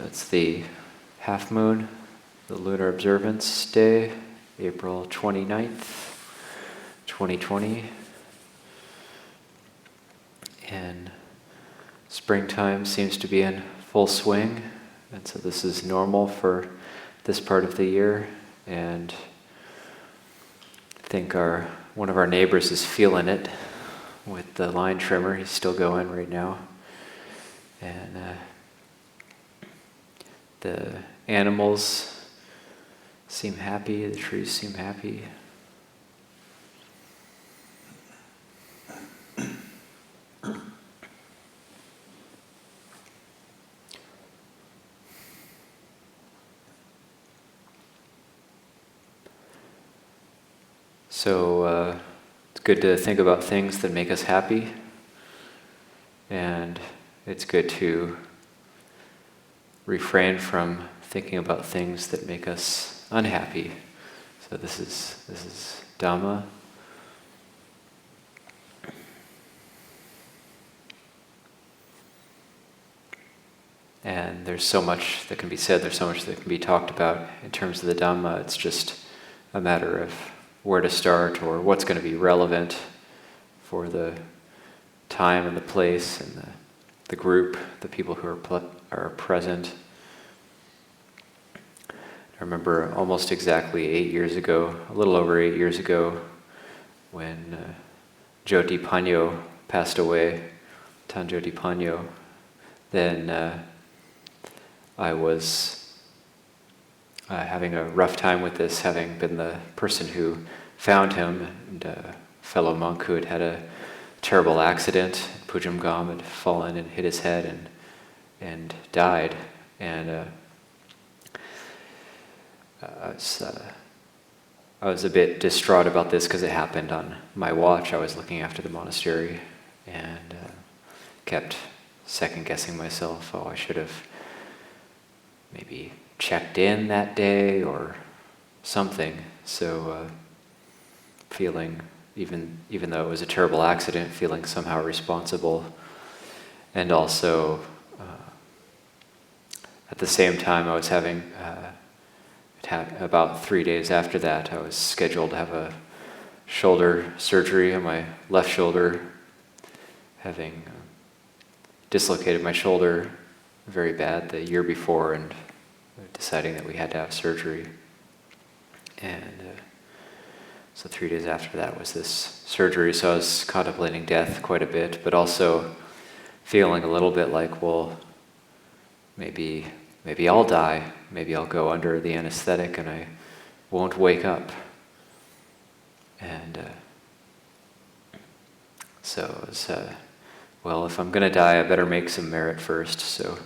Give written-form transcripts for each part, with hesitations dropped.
It's the half moon, the lunar observance day, April 29th, 2020. And springtime seems to be in full swing, and so this is normal for this part of the year. And I think one of our neighbors is feeling it with the line trimmer. He's still going right now. And the animals seem happy, the trees seem happy. So it's good to think about things that make us happy, and it's good to refrain from thinking about things that make us unhappy. So this is Dhamma. And there's so much that can be said, there's so much that can be talked about in terms of the Dhamma. It's just a matter of where to start or what's going to be relevant for the time and the place and the group, the people who are present. I remember almost exactly 8 years ago, a little over 8 years ago, when Jyoti Panyo passed away, Tanjoti Panyo, then I was having a rough time with this, having been the person who found him, and a fellow monk who had had a terrible accident. Pujamgam had fallen and hit his head and died. And I was a bit distraught about this because it happened on my watch. I was looking after the monastery and kept second-guessing myself. Oh, I should have maybe checked in that day or something. So feeling, even though it was a terrible accident, feeling somehow responsible. And also, at the same time, I was having, about 3 days after that, I was scheduled to have a shoulder surgery on my left shoulder, having dislocated my shoulder very bad the year before, and deciding that we had to have surgery. And so 3 days after that was this surgery, so I was contemplating death quite a bit, but also feeling a little bit like, well, maybe I'll die, maybe I'll go under the anesthetic and I won't wake up. And so it was, well, if I'm going to die, I better make some merit first. So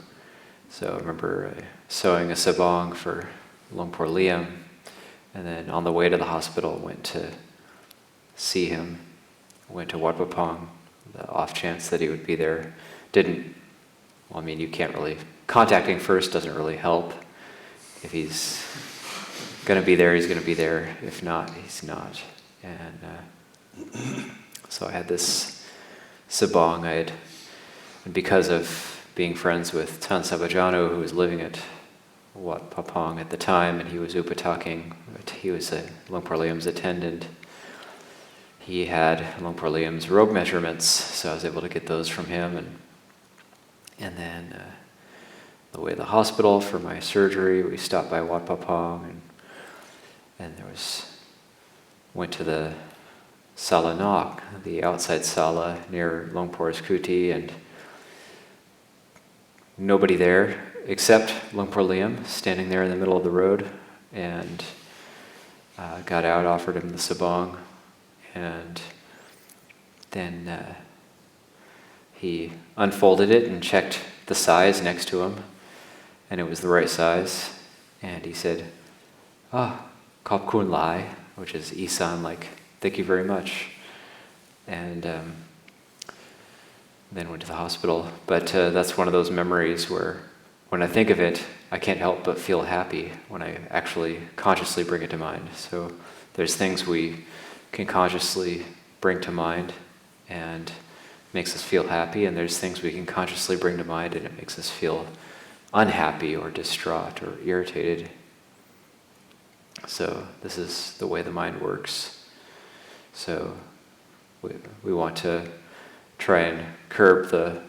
I remember sewing a sabong for Longpor Liam, and then on the way to the hospital, went to see him, went to Wat Pah, the off chance that he would be there. You can't really, contacting first doesn't really help. If he's going to be there, he's going to be there. If not, he's not. And so I had this sabong. And because of being friends with Tan Sabajano, who was living at Wat Pah at the time, and he was upataking, he was Longpor Liam's attendant. He had Longpor Liam's robe measurements, so I was able to get those from him. And then the way to the hospital for my surgery, we stopped by Wat Pah, and went to the Sala Nok, the outside sala near Longpor's kuti, and nobody there except Longpor Liam standing there in the middle of the road, and got out, offered him the sabong, and then he unfolded it and checked the size next to him, and it was the right size, and he said, "Khop kun lai," which is Isan, like, "Thank you very much," and then went to the hospital. But that's one of those memories where, when I think of it, I can't help but feel happy when I actually consciously bring it to mind. So there's things we can consciously bring to mind and makes us feel happy, and there's things we can consciously bring to mind and it makes us feel unhappy or distraught or irritated. So this is the way the mind works. So we want to try and curb the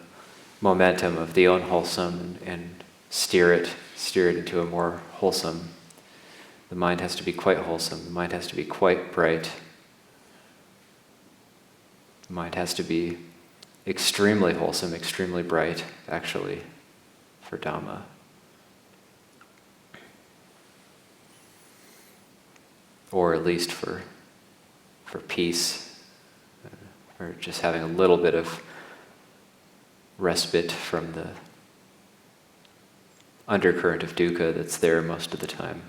momentum of the unwholesome and steer it into a more wholesome. The mind has to be quite wholesome. The mind has to be quite bright. The mind has to be extremely wholesome, extremely bright, actually, for Dhamma. Or at least for peace, or just having a little bit of respite from the undercurrent of dukkha that's there most of the time.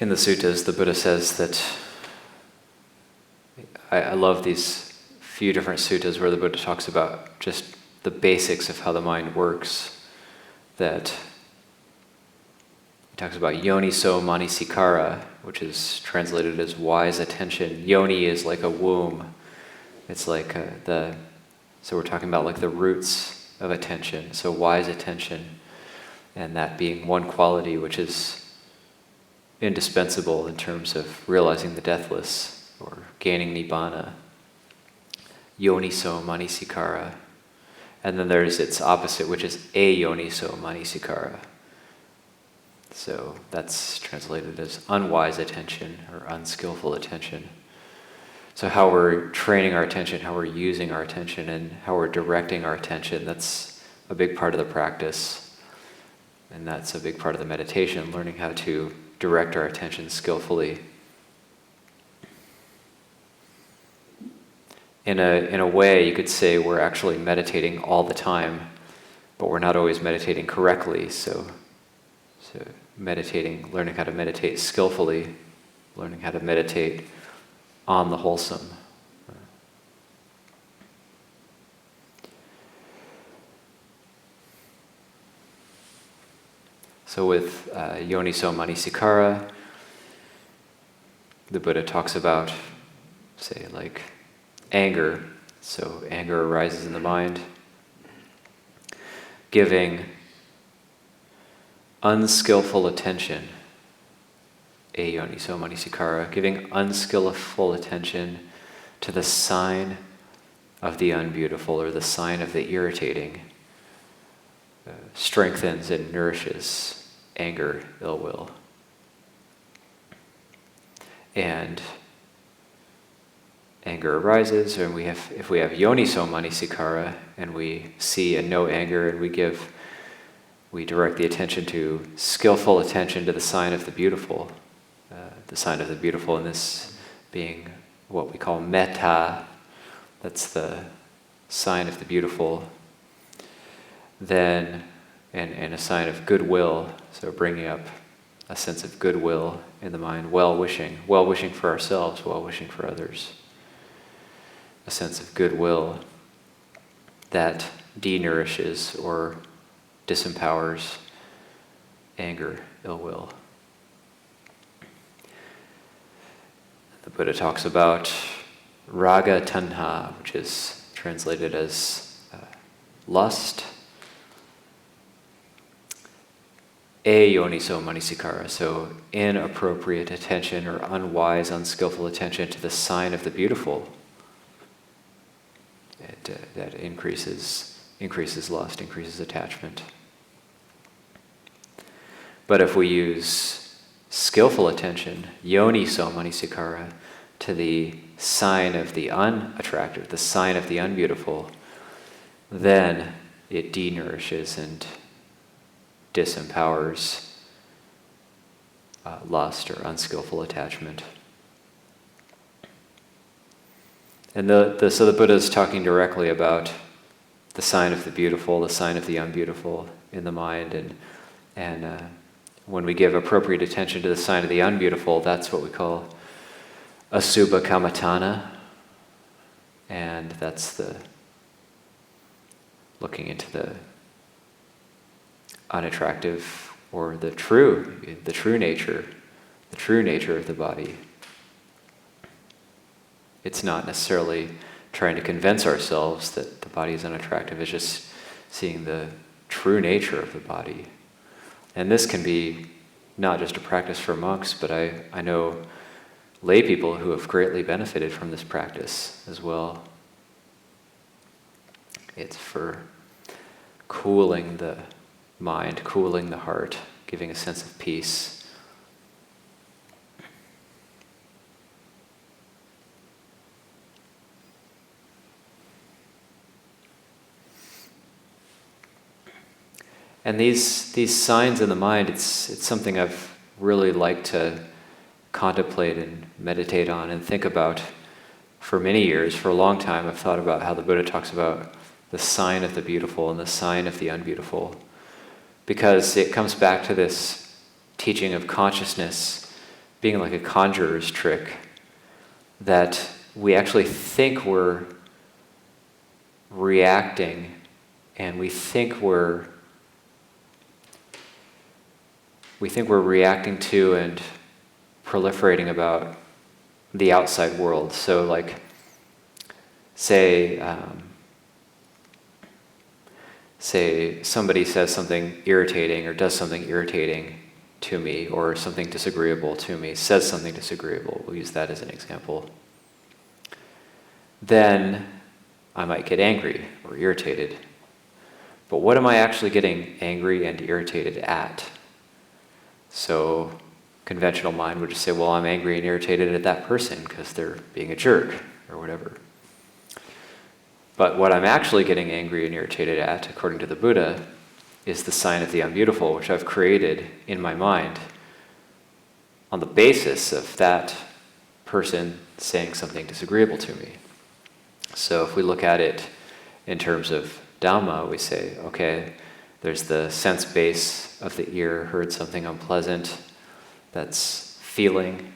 In the suttas, the Buddha says that, I love these few different suttas where the Buddha talks about just the basics of how the mind works, that he talks about yoniso manasikara, which is translated as wise attention. Yoni is like a womb. It's like so we're talking about like the roots of attention, so wise attention, and that being one quality which is indispensable in terms of realizing the deathless or gaining nibbana. Yoniso manasikara. And then there's its opposite, which is ayoniso manasikara. So that's translated as unwise attention or unskillful attention. So how we're training our attention, how we're using our attention, and how we're directing our attention, that's a big part of the practice. And that's a big part of the meditation, learning how to direct our attention skillfully. In a way, you could say we're actually meditating all the time, but we're not always meditating correctly. So meditating, learning how to meditate skillfully, learning how to meditate on the wholesome. So with yoniso manasikara, the Buddha talks about, say, like anger. So anger arises in the mind. Giving unskillful attention, ayoniso manasikara, giving unskillful attention to the sign of the unbeautiful or the sign of the irritating, strengthens and nourishes anger, ill will. And anger arises, and if we have yoniso manasikara, and we see and know anger, and we direct the attention to skillful attention to the sign of the beautiful, and this being what we call metta, that's the sign of the beautiful, then and a sign of goodwill, so bringing up a sense of goodwill in the mind, well-wishing for ourselves, well-wishing for others, a sense of goodwill that denourishes or disempowers anger, ill will. The Buddha talks about raga tanha, which is translated as lust, ayoniso manasikara, so inappropriate attention or unwise, unskillful attention to the sign of the beautiful. That increases lust, increases attachment. But if we use skillful attention, yoniso manasikara, to the sign of the unattractive, the sign of the unbeautiful, then it denourishes and disempowers lust or unskillful attachment. And so the Buddha is talking directly about the sign of the beautiful, the sign of the unbeautiful in the mind, and when we give appropriate attention to the sign of the unbeautiful, that's what we call asubha kammatthana, and that's the looking into the unattractive or the true nature of the body. It's not necessarily trying to convince ourselves that the body is unattractive, it's just seeing the true nature of the body. And this can be not just a practice for monks, but I know lay people who have greatly benefited from this practice as well. It's for cooling the mind, cooling the heart, giving a sense of peace. And these signs in the mind, it's something I've really liked to contemplate and meditate on and think about for many years. For a long time, I've thought about how the Buddha talks about the sign of the beautiful and the sign of the unbeautiful, because it comes back to this teaching of consciousness being like a conjurer's trick, that we actually think we're reacting and we think we're reacting to and proliferating about the outside world. So like, say somebody says something irritating or does something irritating to me, or something disagreeable to me, says something disagreeable, we'll use that as an example. Then I might get angry or irritated. But what am I actually getting angry and irritated at? So conventional mind would just say, well, I'm angry and irritated at that person because they're being a jerk or whatever. But what I'm actually getting angry and irritated at, according to the Buddha, is the sign of the unbeautiful, which I've created in my mind on the basis of that person saying something disagreeable to me. So if we look at it in terms of Dhamma, we say, okay, there's the sense base of the ear, heard something unpleasant, that's feeling.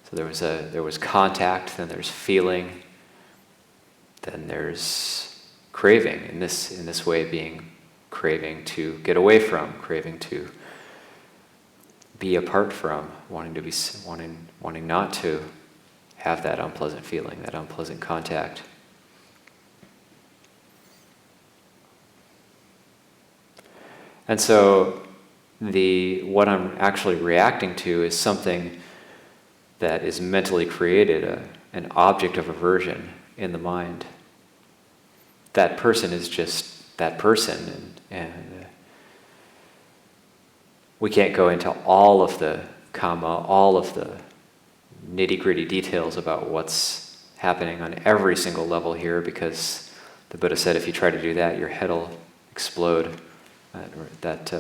So there was contact, then there's feeling, then there's craving. In this way, being craving to get away from, craving to be apart from, wanting not to have that unpleasant feeling, that unpleasant contact. And so what I'm actually reacting to is something that is mentally created, an object of aversion in the mind. That person is just that person, and we can't go into all of the kamma, all of the nitty-gritty details about what's happening on every single level here, because the Buddha said if you try to do that, your head will explode. That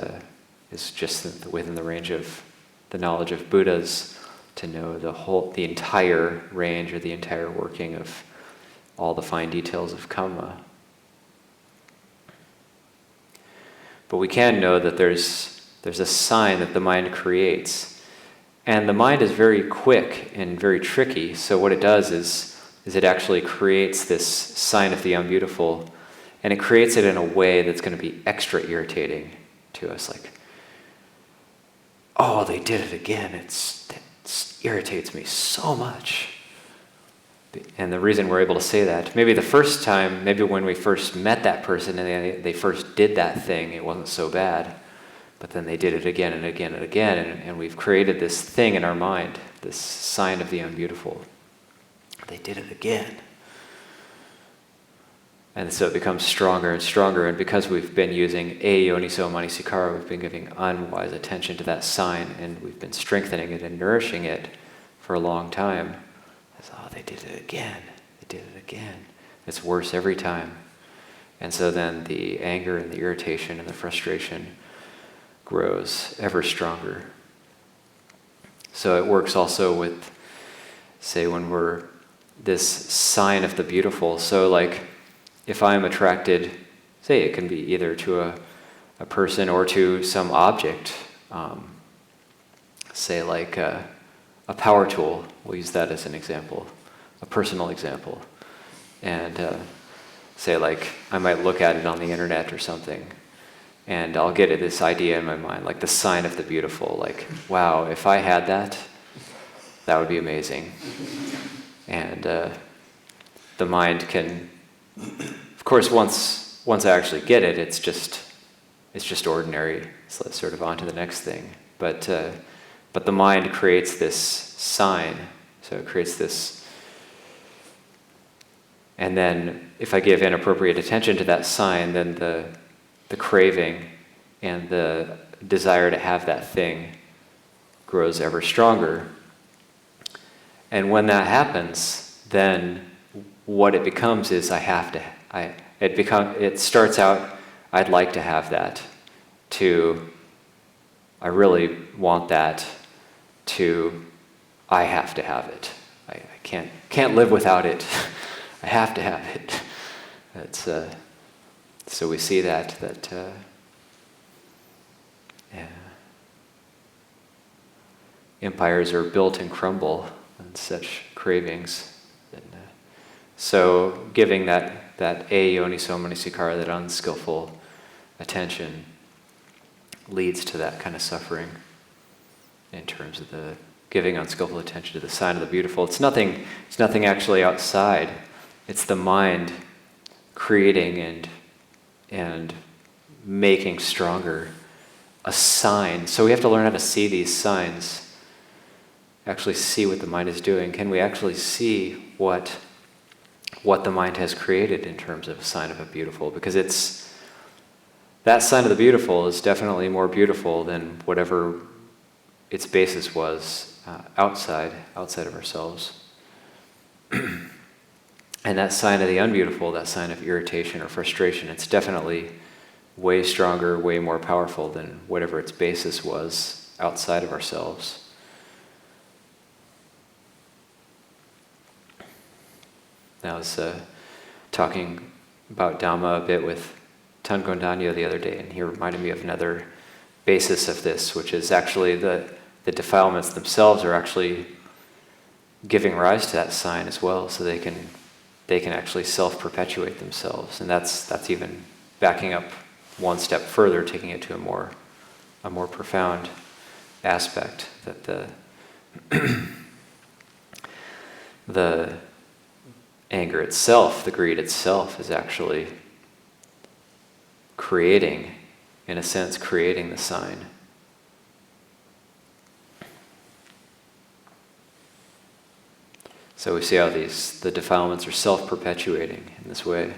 is just within the range of the knowledge of Buddhas to know the entire range or the entire working of all the fine details of kamma. But we can know that there's a sign that the mind creates. And the mind is very quick and very tricky, so what it does is it actually creates this sign of the unbeautiful, and it creates it in a way that's going to be extra irritating to us, like, oh, they did it again, it irritates me so much. And the reason we're able to say that, maybe the first time, maybe when we first met that person and they first did that thing, it wasn't so bad. But then they did it again and again and again, and we've created this thing in our mind, this sign of the unbeautiful. They did it again. And so it becomes stronger and stronger, and because we've been using yoniso manasikara, we've been giving unwise attention to that sign, and we've been strengthening it and nourishing it for a long time. Oh, they did it again. They did it again. It's worse every time. And so then the anger and the irritation and the frustration grows ever stronger. So it works also with, say, when we're this sign of the beautiful. So like, if I'm attracted, say it can be either to a person or to some object, say like a power tool, we'll use that as an example, a personal example. And say like, I might look at it on the internet or something, and I'll get this idea in my mind, like the sign of the beautiful, like, wow, if I had that, that would be amazing. And the mind can, of course, once I actually get it, it's just ordinary. So it's sort of on to the next thing. But the mind creates this sign. So it creates this, and then if I give inappropriate attention to that sign, then the craving and the desire to have that thing grows ever stronger. And when that happens, then what it becomes is it starts out, I'd like to have that, to I really want that, to I have to have it. I can't live without it. I have to have it. That's so we see that empires are built and crumble on such cravings. And, so giving that yoniso manasikara, that unskillful attention, leads to that kind of suffering in terms of the giving unskillful attention to the sign of the beautiful. It's nothing actually outside. It's the mind creating and making stronger a sign. So we have to learn how to see these signs, actually see what the mind is doing. Can we actually see what the mind has created in terms of a sign of a beautiful? Because that sign of the beautiful is definitely more beautiful than whatever its basis was outside of ourselves. And that sign of the unbeautiful, that sign of irritation or frustration, it's definitely way stronger, way more powerful than whatever its basis was outside of ourselves. I was talking about Dhamma a bit with Tan Gondanyo the other day, and he reminded me of another basis of this, which is actually the defilements themselves are actually giving rise to that sign as well, so they can actually self-perpetuate themselves. And that's even backing up one step further, taking it to a more profound aspect, that the anger itself, the greed itself, is actually creating the sign. So we see how the defilements are self-perpetuating in this way.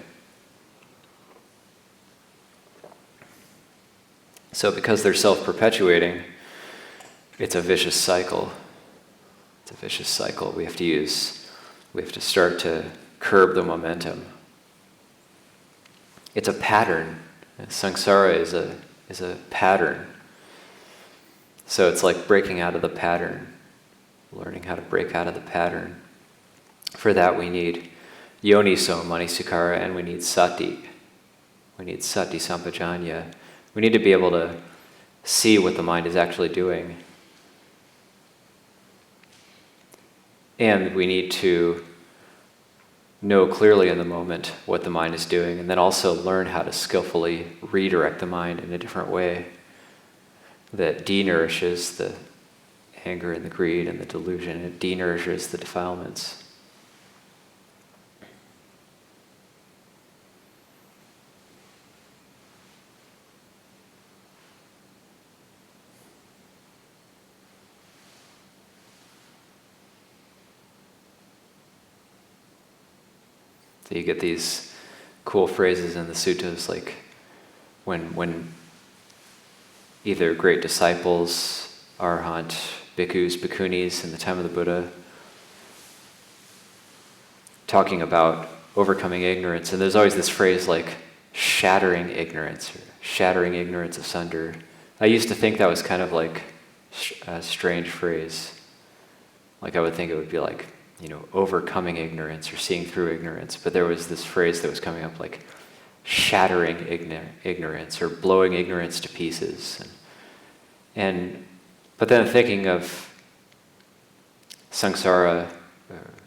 So because they're self-perpetuating, it's a vicious cycle. It's a vicious cycle. We have to start to curb the momentum. It's a pattern. Samsara is a pattern. So it's like breaking out of the pattern, learning how to break out of the pattern. For that we need yoniso manasikara, and we need sati. We need sati sampajanya. We need to be able to see what the mind is actually doing. And we need to know clearly in the moment what the mind is doing, and then also learn how to skillfully redirect the mind in a different way that denourishes the anger and the greed and the delusion. It denourishes the defilements. So you get these cool phrases in the suttas, like when either great disciples, arahant, bhikkhus, bhikkhunis in the time of the Buddha, talking about overcoming ignorance, and there's always this phrase like shattering ignorance, or shattering ignorance asunder. I used to think that was kind of like a strange phrase. Like I would think it would be like, overcoming ignorance or seeing through ignorance. But there was this phrase that was coming up like shattering ignorance or blowing ignorance to pieces. But then thinking of samsara,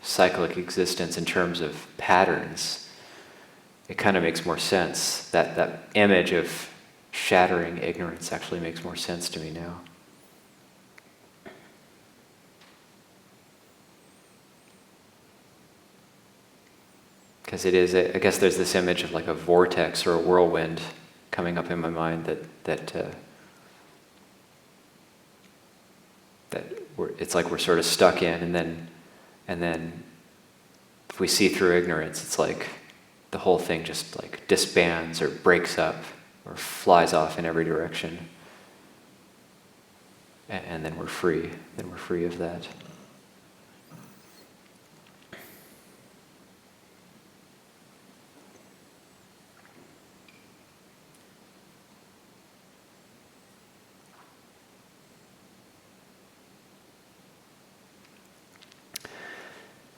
cyclic existence in terms of patterns, it kind of makes more sense. That image of shattering ignorance actually makes more sense to me now. Because it is, I guess there's this image of like a vortex or a whirlwind coming up in my mind that it's like we're sort of stuck in, and then if we see through ignorance, it's like the whole thing just like disbands or breaks up or flies off in every direction, and then we're free. Then we're free of that.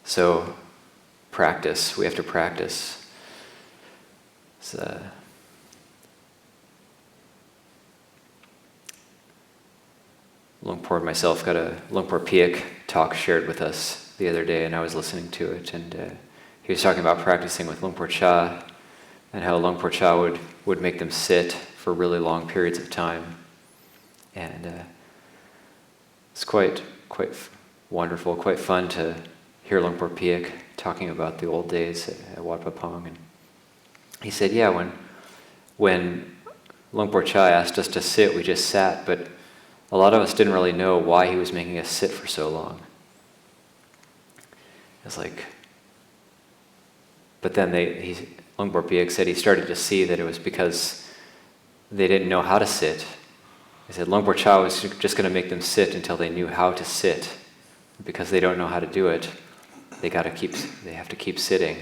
So, practice. We have to practice. Luangpur and myself got a Luangpur Piak talk shared with us the other day, and I was listening to it, and he was talking about practicing with Luangpur Chah, and how Luangpur Chah would make them sit for really long periods of time, and it's quite wonderful, quite fun to hear Luangpur Piak talking about the old days at Wat Pah Pong. And he said, yeah, when Luangpur Chah asked us to sit, we just sat, but a lot of us didn't really know why he was making us sit for so long. It's like, but then Luangpur Piak said he started to see that it was because they didn't know how to sit. He said Luangpur Chah was just going to make them sit until they knew how to sit. Because they don't know how to do it, they have to keep sitting.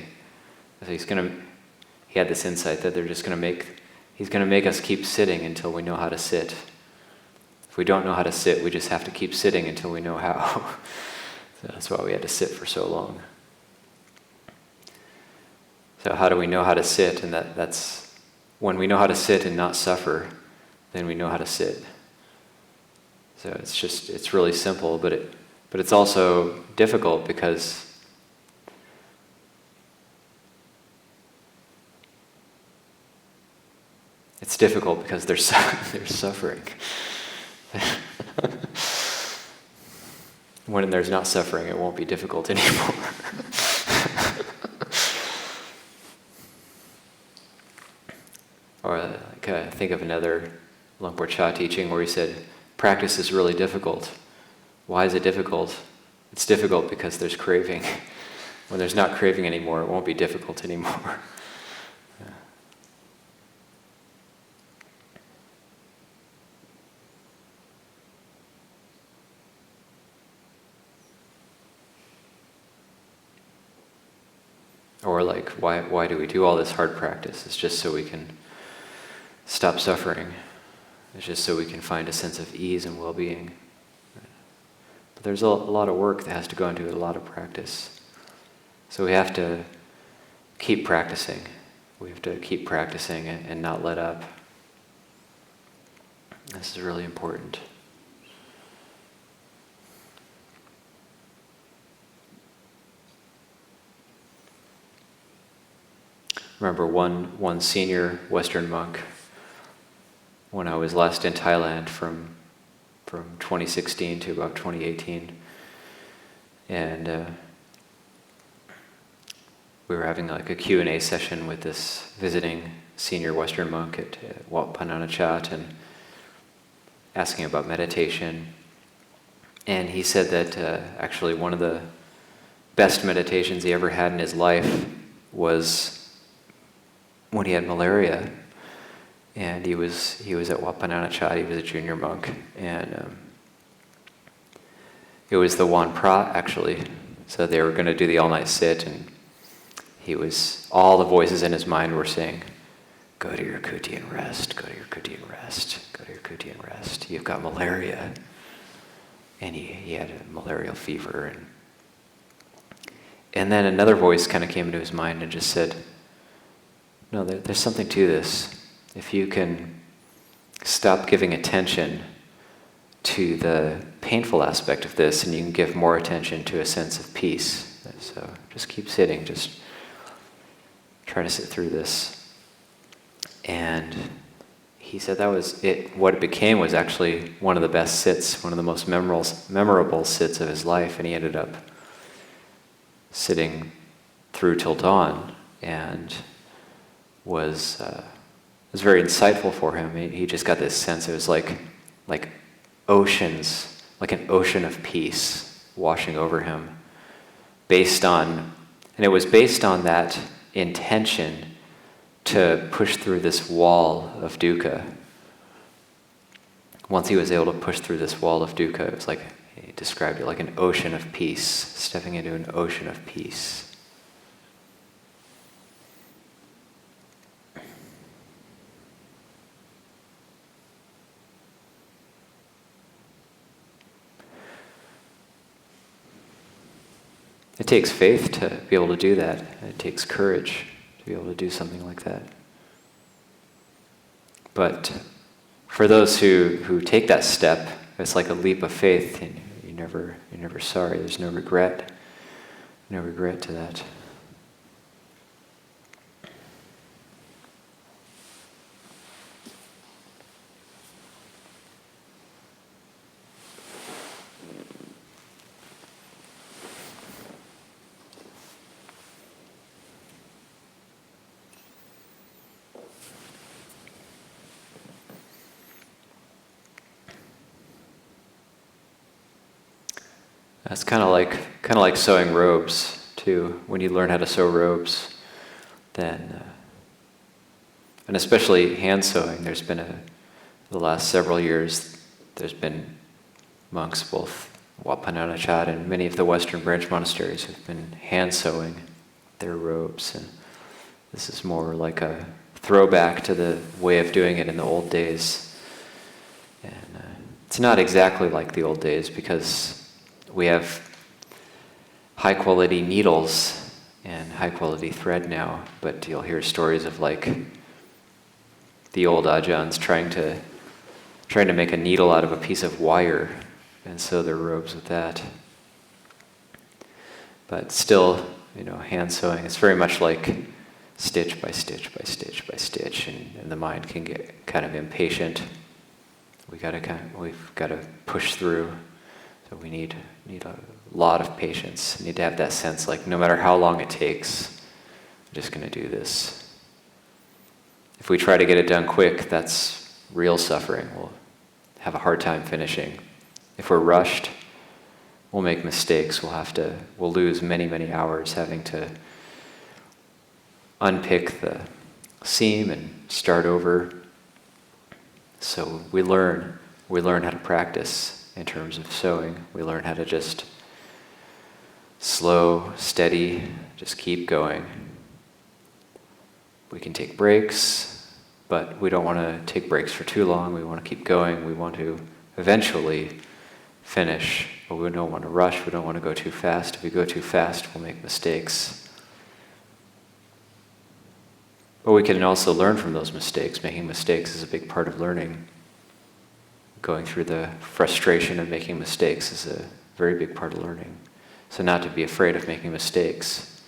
So he had this insight that he's going to make us keep sitting until we know how to sit. If we don't know how to sit, we just have to keep sitting until we know how. So that's why we had to sit for so long. So how do we know how to sit? And that's when we know how to sit and not suffer, then we know how to sit. So it's really simple, but it's also difficult because there's suffering. When there's not suffering, it won't be difficult anymore. Or think of another Luangpur Chah teaching where he said, practice is really difficult. Why is it difficult? It's difficult because there's craving. When there's not craving anymore, it won't be difficult anymore. Or like, why do we do all this hard practice? It's just so we can stop suffering. It's just so we can find a sense of ease and well-being. But there's a lot of work that has to go into it, a lot of practice. So we have to keep practicing. We have to keep practicing and not let up. This is really important. Remember one senior Western monk, when I was last in Thailand from 2016 to about 2018, and we were having like a Q&A session with this visiting senior Western monk at Wat Pah Nanachat, and asking about meditation. And he said that actually one of the best meditations he ever had in his life was when he had malaria, and he was at Wat Pah Nanachat. He was a junior monk, and it was the Wan Pra actually. So they were going to do the all-night sit, and all the voices in his mind were saying, "Go to your kuti and rest. Go to your kuti and rest. Go to your kuti and rest. You've got malaria," and he had a malarial fever, and then another voice kind of came into his mind and just said, no, there's something to this. If you can stop giving attention to the painful aspect of this, and you can give more attention to a sense of peace. So just keep sitting, just try to sit through this. And he said that was it. What it became was actually one of the best sits, one of the most memorable sits of his life, and he ended up sitting through till dawn, and was very insightful for him. He just got this sense. It was like oceans, like an ocean of peace washing over him, and it was based on that intention to push through this wall of dukkha. Once he was able to push through this wall of dukkha, it was like, he described it like an ocean of peace, stepping into an ocean of peace. It takes faith to be able to do that. It takes courage to be able to do something like that. But for those who take that step, it's like a leap of faith, and you're never sorry. There's no regret to that. It's kind of like sewing robes too. When you learn how to sew robes, then, and especially hand sewing, the last several years, there's been monks, both Wat Pah Nanachat and many of the Western branch monasteries, have been hand sewing their robes, and this is more like a throwback to the way of doing it in the old days. And it's not exactly like the old days, because we have high quality needles and high quality thread now, but you'll hear stories of like the old Ajahns trying to make a needle out of a piece of wire and sew their robes with that. But still, hand sewing, it's very much like stitch by stitch by stitch by stitch, and the mind can get kind of impatient. We've got to push through. So we need a lot of patience. We need to have that sense, like no matter how long it takes, I'm just going to do this. If we try to get it done quick, that's real suffering. We'll have a hard time finishing. If we're rushed, we'll make mistakes. We'll lose many, many hours having to unpick the seam and start over. So we learn how to practice. In terms of sewing, we learn how to just slow, steady, just keep going. We can take breaks, but we don't want to take breaks for too long. We want to keep going. We want to eventually finish, but we don't want to rush. We don't want to go too fast. If we go too fast, we'll make mistakes. But we can also learn from those mistakes. Making mistakes is a big part of learning. Going through the frustration of making mistakes is a very big part of learning. So not to be afraid of making mistakes,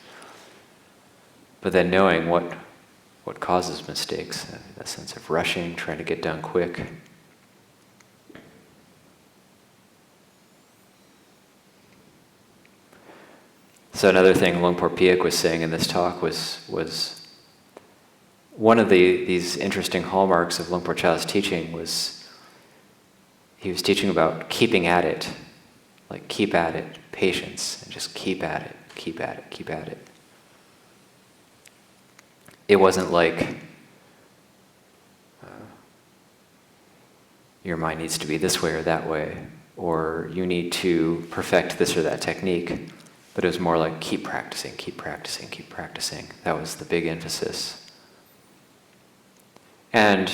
but then knowing what causes mistakes, that sense of rushing, trying to get done quick. So another thing Luangpo Piak was saying in this talk was one of these interesting hallmarks of Luangpo Chah's teaching was he was teaching about keeping at it, like keep at it, patience, and just keep at it, keep at it, keep at it. It wasn't like your mind needs to be this way or that way, or you need to perfect this or that technique, but it was more like keep practicing, keep practicing, keep practicing. That was the big emphasis. And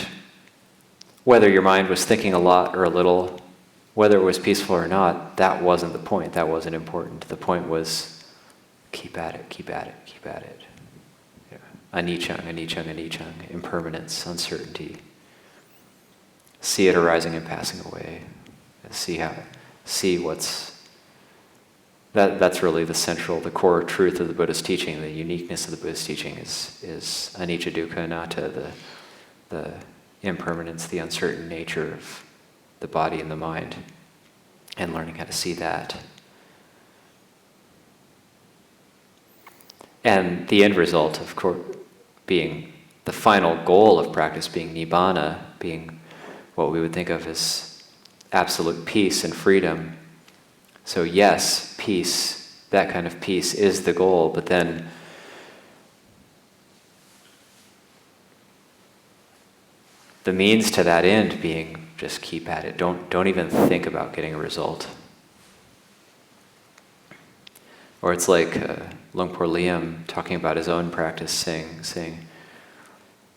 whether your mind was thinking a lot or a little, whether it was peaceful or not, that wasn't the point. That wasn't important. The point was keep at it, keep at it, keep at it. Yeah. Anicca, anicca, anicca, impermanence, uncertainty. See it arising and passing away. See That's really the core truth of the Buddha's teaching. The uniqueness of the Buddha's teaching is anicca, dukkha, anatta, the impermanence, the uncertain nature of the body and the mind, and learning how to see that. And the end result, of course, being the final goal of practice, being nibbana, being what we would think of as absolute peace and freedom. So yes, peace, that kind of peace is the goal, but then the means to that end being just keep at it. Don't even think about getting a result. Or it's like Luang Por Liam talking about his own practice, saying,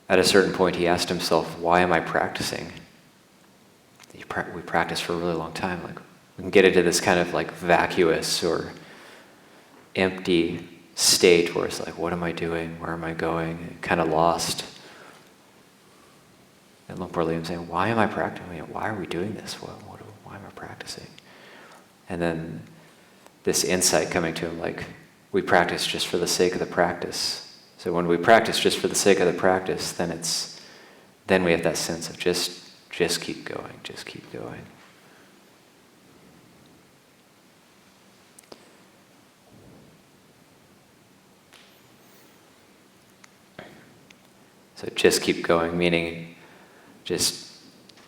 at a certain point he asked himself, why am I practicing? We practice for a really long time. Like, we can get into this kind of like vacuous or empty state where it's like, what am I doing? Where am I going? Kind of lost. And Luang Por Liam saying, why am I practicing? Why are we doing this? Why am I practicing? And then this insight coming to him, like, we practice just for the sake of the practice. So when we practice just for the sake of the practice, then we have that sense of just keep going, just keep going. So just keep going, meaning just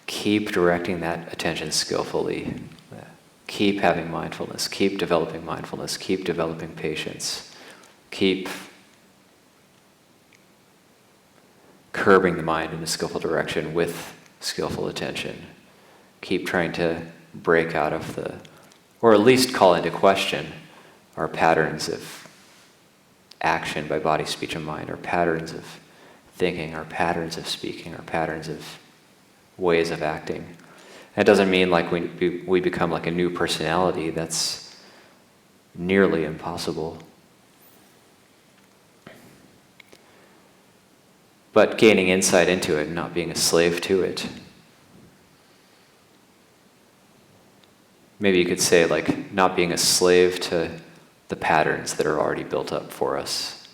keep directing that attention skillfully. Keep having mindfulness, keep developing mindfulness, keep developing patience, keep curbing the mind in a skillful direction with skillful attention. Keep trying to break out of or at least call into question our patterns of action by body, speech, and mind, our patterns of thinking, our patterns of speaking, our patterns of ways of acting. That doesn't mean like we become like a new personality. That's nearly impossible. But gaining insight into it and not being a slave to it. Maybe you could say like not being a slave to the patterns that are already built up for us,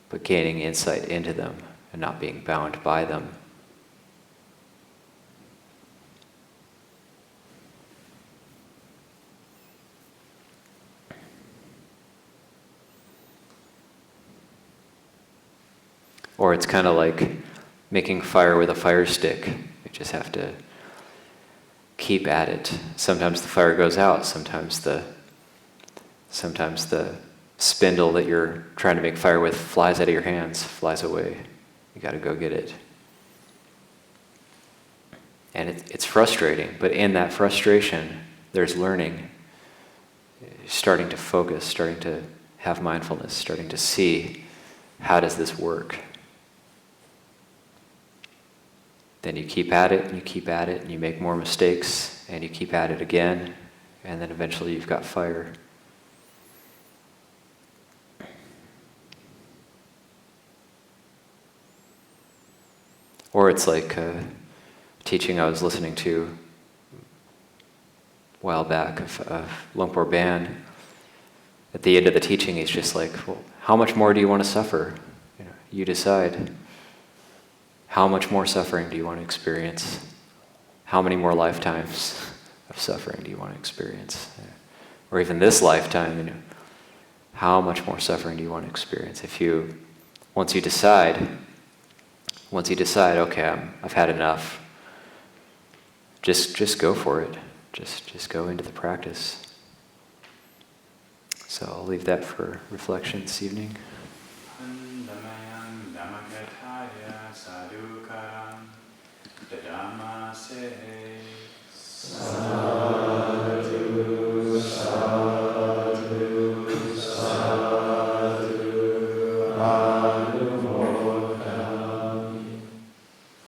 but gaining insight into them and not being bound by them. Or it's kind of like making fire with a fire stick. You just have to keep at it. Sometimes the fire goes out, sometimes the spindle that you're trying to make fire with flies out of your hands, flies away. You got to go get it. And it's frustrating, but in that frustration, there's learning. Starting to focus, starting to have mindfulness, starting to see, how does this work? Then you keep at it, and you keep at it, and you make more mistakes, and you keep at it again, and then eventually you've got fire. Or it's like a teaching I was listening to a while back of Luang Por Ban. At the end of the teaching, he's just like, well, how much more do you want to suffer? You decide. How much more suffering do you want to experience? How many more lifetimes of suffering do you want to experience? Or even this lifetime, how much more suffering do you want to experience? Once you decide, okay, I've had enough, just go for it. Just go into the practice. So I'll leave that for reflection this evening. Dhamma